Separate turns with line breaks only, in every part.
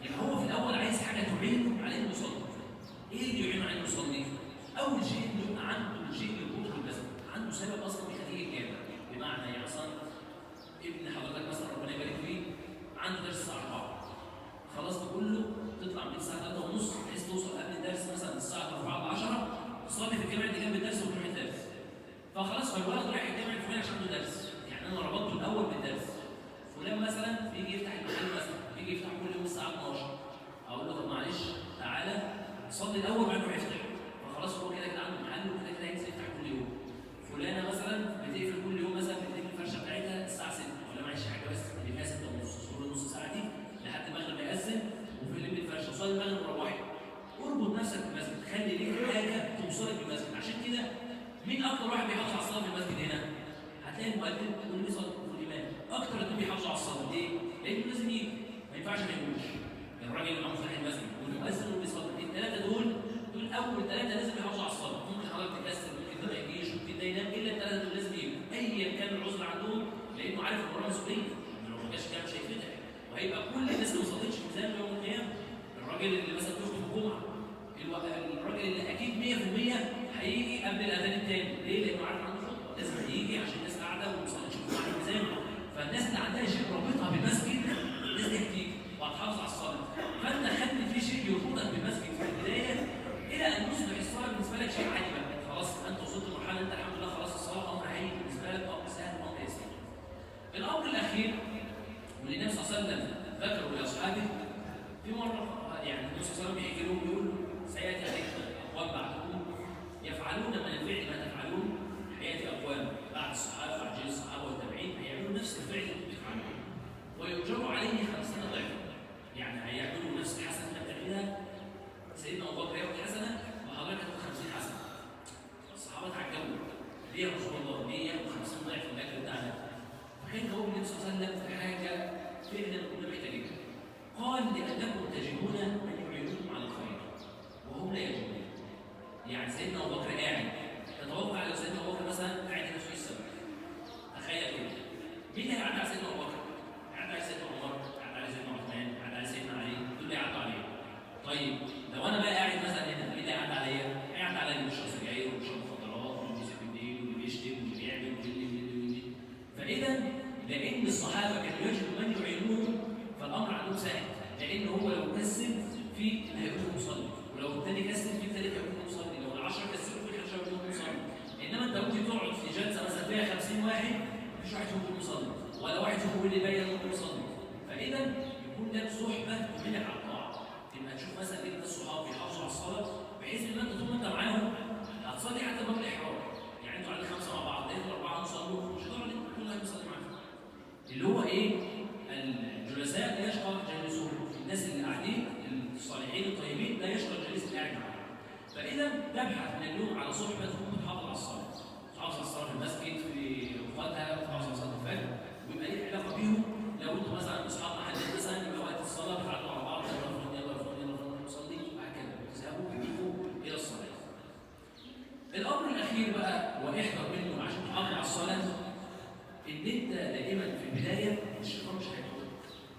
يبقى هو في الاول عايز حاجه تعينه على انه يصلي. ايه اللي يعينه على انه يصلي؟ اول شيء انه يبقى عنده شيء يربطه بالمسجد، عنده سبب اصلا بيخليه الجامع. بمعنى يعني مثلا ابن حضرتك مثلا ربنا يبارك فيه عنده درس الساعه 4، خلاص تقول له تطلع من الساعه 3:30 بحيث توصل قبل الدرس مثلا الساعه 4 ل 10 تصلي في الجامع اللي جنب الدرس وتروح الدرس. فخلاص فالولد رايح الجامع الفلاني عشان عنده درس، يعني انا ربطته الاول بالدرس. فلان مثلا بيجي يفتح المحل مثلا بيجي يفتح كل يوم الساعه 12، اقول له طب معلش تعالى صلي الاول وبعدين روح افتح. فخلاص هو كده كده عنده محل وكده كده هينزل يفتح كل يوم. فلانه مثلا بتقفل كل يوم مثلا بتقفل الفرشه بتاعتها الساعه 6، ولا معلش حاجه بس اللي فيها 6:30 صلي نص ساعه دي لحد المغرب ما يأذن وفي الليل الفرشه وصلي المغرب وروحي. اربط نفسك بالمسجد، خلي ليك حاجه توصلك بالمسجد. عشان كده مين اكتر واحد بيحافظ على الصلاه في المسجد هنا؟ هتلاقي المؤذن واللي بيصلي والامام اكتر اتنين بيحافظوا على الصلاه. ليه؟ لانه لازم يجي، ما ينفعش ما يجوش. الراجل اللي معاه فتح المسجد والمؤذن واللي بيصلي، الثلاثه دول اول ثلاثه لازم يحافظوا على الصلاه. ممكن حضرتك تكسر، ممكن ده ما يجيش، ممكن ده ينام، الا الثلاثه دول لازم يجوا ايا كان العذر عندهم، لانه عارف ان وراه مسؤوليه. لو ما جاش كده مش هيتفتح، وهيبقى كل الناس اللي ما صلتش ميزان يوم القيامه. الراجل اللي مثلا بيخطب الجمعه، الراجل اللي اكيد 100% هيجي قبل الاذان الثاني. ليه؟ لانه عارف عنده خطبه لازم هيجي عشان الناس قاعده وما صلتش الجمعه الميزان. فالناس اللي عندها شيء رابطها بالمسجد الناس دي هتيجي وهتحافظ على الصلاه. فانت خلي في شيء يربطك بالمسجد في البدايه الى ان تصبح الصلاه بالنسبه لك شيء عادي بقى. خلاص انت وصلت لمرحله انت الحمد لله خلاص الصلاه امر عادي بالنسبه لك، امر سهل وامر يسير. الامر الاخير واللي النبي صلى الله عليه وسلم ذكره لاصحابه في مره، يعني النبي صلى الله عليه وسلم بيحكي لهم بيقول سياتي عليكم اقوام بعدكم يفعلون من الفعل ما تفعلون. هياتي اقوام بعد الصحابه بعد جيل الصحابه والتابعين هيعملوا نفس الفعل اللي انتم بتفعلوه ويؤجروا عليه 50 ضعفا. يعني هيعملوا نفس الحسنه اللي بتعملها سيدنا ابو بكر ياخد حسنه وحضرتك هتاخد 50 حسنه. الصحابه اتعجبوا، ليه يا رسول الله 150 ضعف الاجر بتاعنا؟ فكان جواب النبي صلى الله عليه وسلم في حاجه فعلا كنا محتاجينها. قال لانكم تجدون من يعينكم على الخير وهم لا يجدون. يعني سيدنا ابو بكر قاعد، تتوقع لو سيدنا ابو بكر مثلا قاعد هنا في السماء، تخيل كده مين اللي هيعدي على سيدنا ابو بكر؟ هيعدي على سيدنا عمر، هيعدي على سيدنا عثمان، هيعدي على سيدنا علي، دول اللي هيعدوا عليه. طيب لو انا بقى قاعد مثلا هنا مين اللي هيعدي عليا؟ هيعدي عليا اللي بيشرب سجاير وبيشرب مخدرات واللي بيسيب الدين واللي بيشتم واللي بيعمل واللي. فاذا لان الصحابه كانوا يجدوا من يعينوهم فالامر عندهم سهل، لان هو لو كسل في اللي هيقول مصلي، ولو الثاني كسل في الثالث هيقول مصلي، لو ال10 كسلوا في ال11 هيقول مصلي. انما انت ممكن تقعد في جلسه مثلا فيها 50 واحد مفيش واحد يقول مصلي ولا واحد يقول اللي باين يقول مصلي. فاذا يكون لك صحبه تمنع على الطاعه، تبقى تشوف مثلا كده الصحاب بيحافظوا على الصلاه بحيث ان انت طول ما انت معاهم هتصلي حتى باب الاحرام. يعني انتوا قاعدين 5 مع بعض، لقيتوا 4 بيصلوا مش هتقعد كل واحد يصلي معاهم. اللي هو ايه؟ الجلساء لا يشقى جالسهم، الناس اللي قاعدين الصالحين الطيبين لا يشقى الجالس اللي قاعد معاهم. فاذا تبحث من اليوم على صحبه تكون بتحافظ على الصلاه، تحافظ على الصلاه في المسجد في اوقاتها، تحافظ على صلاه الفجر ويبقى ليك علاقه بيهم. لو انتم مثلا اصحاب محل مثلا يبقى وقت الصلاه بتعدوا على بعض يلا نصلي وهكذا تذهبوا وتجيبوا الى الصلاه. الامر الاخير بقى واحذر منه عشان تحافظ على الصلاه، ان انت دائما في البدايه الشيطان مش هيدخل.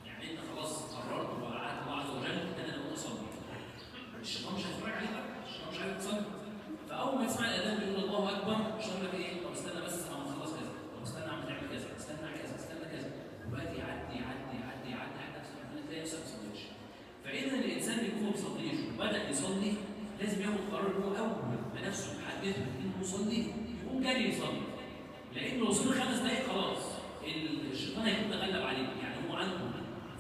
يعني انت خلاص قررت ووعدت الله عز وجل ان انا اقوم اصلي، الشيطان مش هيتفرج عليك بقى، الشيطان مش عايز تصلي. فاول ما تسمع الاذان بيقول الله اكبر الشيطان يقول لك ايه؟ طب استنى بس اما نخلص كذا، طب استنى عم تعمل كذا، استنى كذا، استنى كذا، وبقى يعدي حتى تلاقي نفسك ما تصليش. فاذا الانسان اللي هو ما بيصليش وبدا يصلي لازم ياخد قرار ان هو اول ما نفسه حدثه انه يصلي يقوم جري يصلي، لانه لو صلى 5 دقائق خلاص الشيطان هيكون تغلب عليه. يعني هو عنده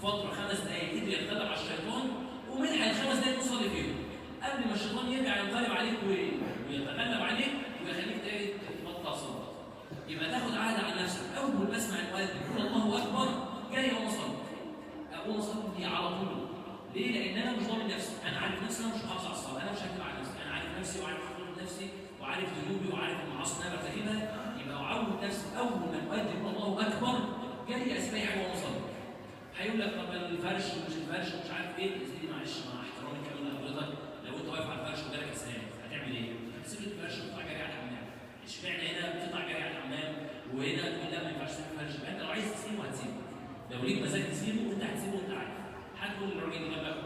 فتره 5 دقائق قدر يتغلب على الشيطان ومنها ال5 دقائق تصلي فيهم قبل ما الشيطان يرجع ينقلب عليك ويتغلب عليك ويخليك تبطل صلاه. يبقى تاخد عهد على نفسك اول ما اسمع المؤذن يقول الله اكبر جاي اقوم اصلي، اقوم اصلي على طول. ليه؟ لان انا مش ضامن نفسي، انا عارف نفسي، انا مش محافظ على الصلاه، انا مش هكذب على نفسي، انا عارف نفسي وعارف حدود نفسي وعارف ذنوبي وعارف المعاصي اللي انا برتكبها. يبقى اعود نفسي اول ما المؤذن الله اكبر جاي استريح وهو مصلي. هيقول لك طب الفرش ومش الفرش ومش عارف ايه، يا سيدي معلش مع احترامي كمان لحضرتك لو انت واقف على الفرش وجالك اسنان هتعمل ايه؟ هتسيب الفرش وتطلع جري على الحمام. اشمعنى هنا بتطلع جري على الحمام وهنا تقول لا ما ينفعش تسيب الفرش؟ يبقى انت لو عايز تسيبه هتسيبه، لو ليك مزاج تسيبه وانت هتسيبه وانت عارف. هتقول للراجل اللي جنبك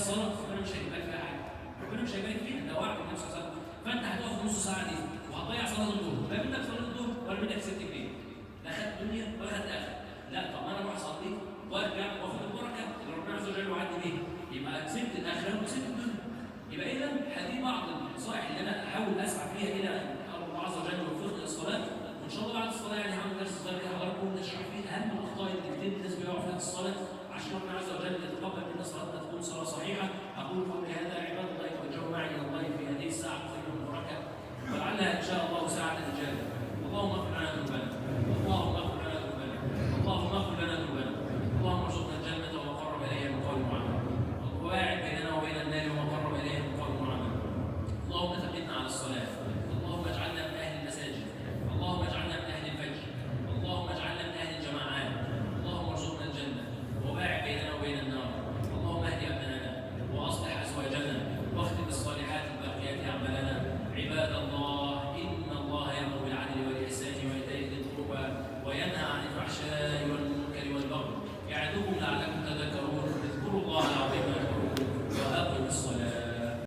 الصلاه ربنا مش هيبارك فيها حاجه، ربنا مش هيبارك فيها، ده وعد النبي صلى الله عليه وسلم. فانت هتقف نص ساعه دي وهتضيع صلاه الظهر، لا منك صلاه الظهر ولا منك 6 جنيه، لا خدت دنيا ولا خدت اخره. لا طب ما انا اروح اصلي وارجع واخد البركه اللي ربنا عز وجل وعدني بيها، يبقى كسبت الاخره وكسبت الدنيا. يبقى اذا هذه بعض النصائح اللي انا احاول اسعى فيها الى ان الله عز وجل يوفقني للصلاه. وان شاء الله بعد الصلاه يعني هعمل درس صغير كده حضراتكم نشرح فيه اهم الاخطاء اللي كتير الناس بيقعوا فيها في الصلاه، عشان ربنا عز وجل يتقبل منا صلاتنا تكون صلاه صحيحه. اقول قولي